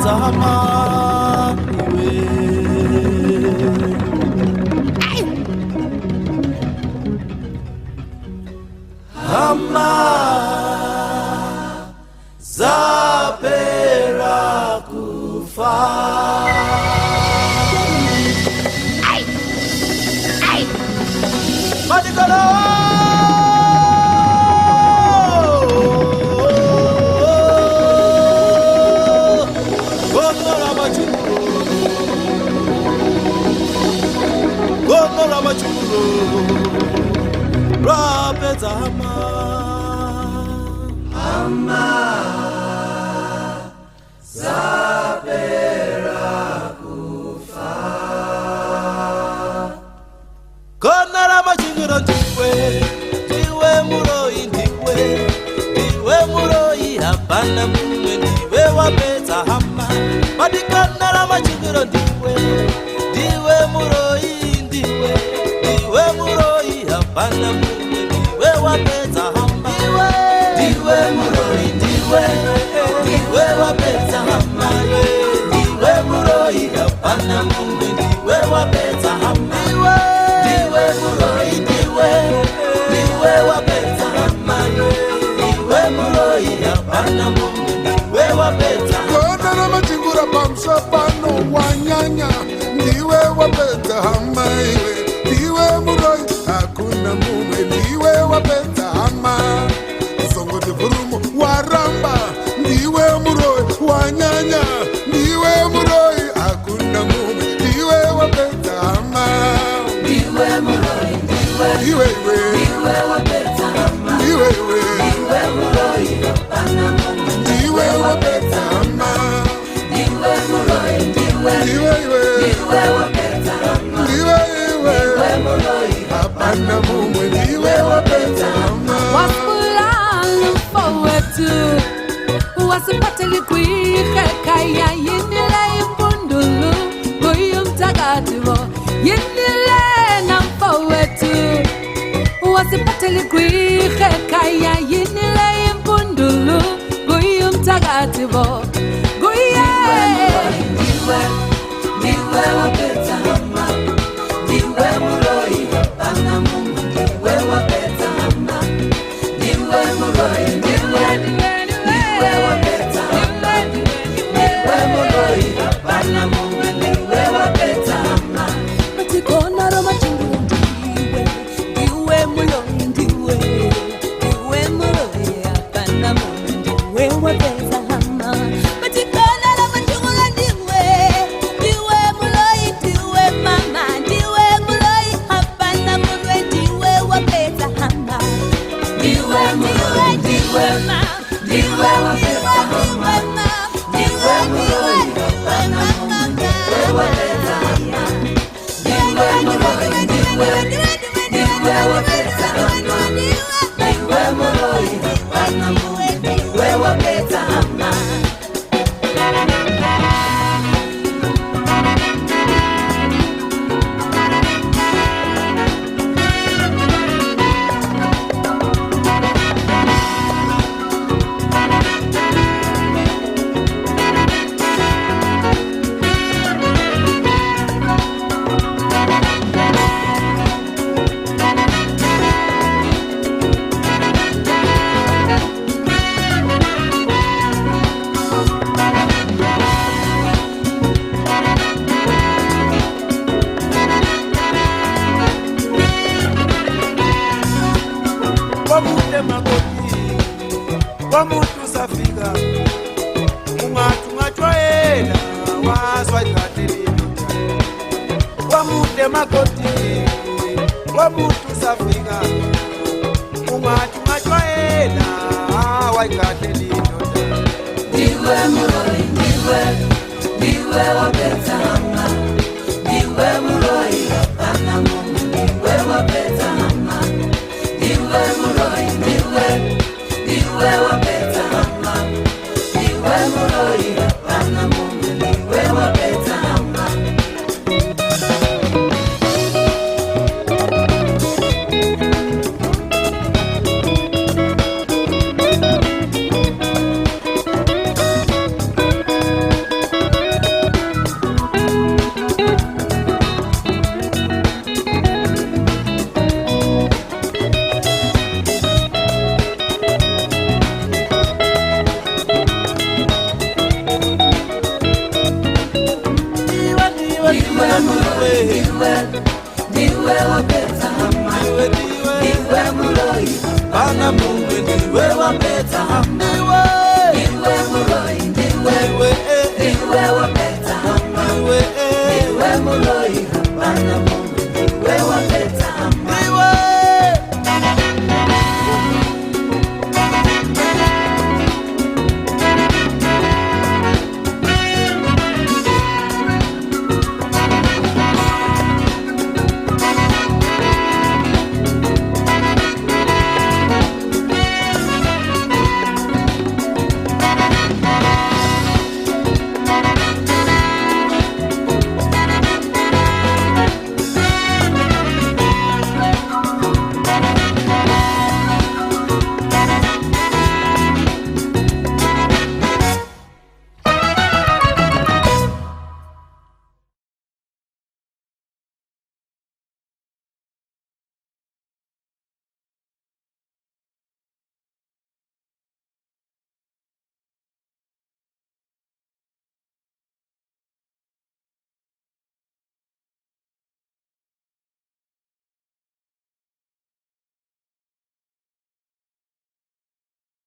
wapeza amani we. Hama zapera kufa. Madigolo Gomora machuro rapeza hama zapera kufa. Konara machingiro ndiwe muroi ndiwe muroi hapana mumwe ndiwe wapedza hama. Madikonara machingiro ndiwe muroi ndiwe muroi hapana mumwe ndiwe wapedza hama. Ndiwe muroi ndiwe wapedza hama. Ndiwe muroi hapana mumwe ndiwe wapedza hama. Ndiwe muroi ndiwe wapedza hama. Ndiwe muroi hapana mumwe ndiwe wapedza hama. Kona na machingura pamsha pano wanyanya ndiwe wapedza hama iwe. Ndiwe muroi hakuna mumwe ndiwe wapedza hama. Songo de vurumo waramba ndiwe muroi wanyanya ndiwe muroi hakuna mumwe ndiwe wapedza hama. Ndiwe muroi ndiwe wapedza hama. ndiwe muroi hapana mumwe ndiwe wapedza hama. ndiwe muroi ndiwe wapedza hama. ndiwe muroi hapana mumwe ndiwe wapedza hama. Wasipulala mfowethu wasiphathele kwirhekaya yinile impundulu kuyumthakathibo yinile namfowethu wasiphathele kwirhekaya yinile impundulu kuyumthakathibo kuye. Ndiwe wapedza hama. Ndiwe muroi hapana mumwe ndiwe wapedza hama. Ndiwe muroi ndiwe wapedza hama. Ndiwe muroi hapana mumwe ndiwe wapedza hama. Matikonaro machingiro ndiwe muroi ndiwe muroi hapana mumwe ndiwe wapedza hama. Matikonaro machingiro ndiwe muroi ndiwe mama ndiwe muroi hapana mumwe ndiwe wapedza hama. Ndiwe muroi ndiwe mama wapedza hama. Ndiwe muroi hapana mumwe ndiwe wapedza hama. Ndiwe muroi ndiwe wapedza hama. Ndiwe muroi hapana mumwe ndiwe wapedza hama. Wamuntu safika ungatshwayela wazwa ikhatheli. Wamude makoti wamuntu safika ungatshwayela wayikhatheli.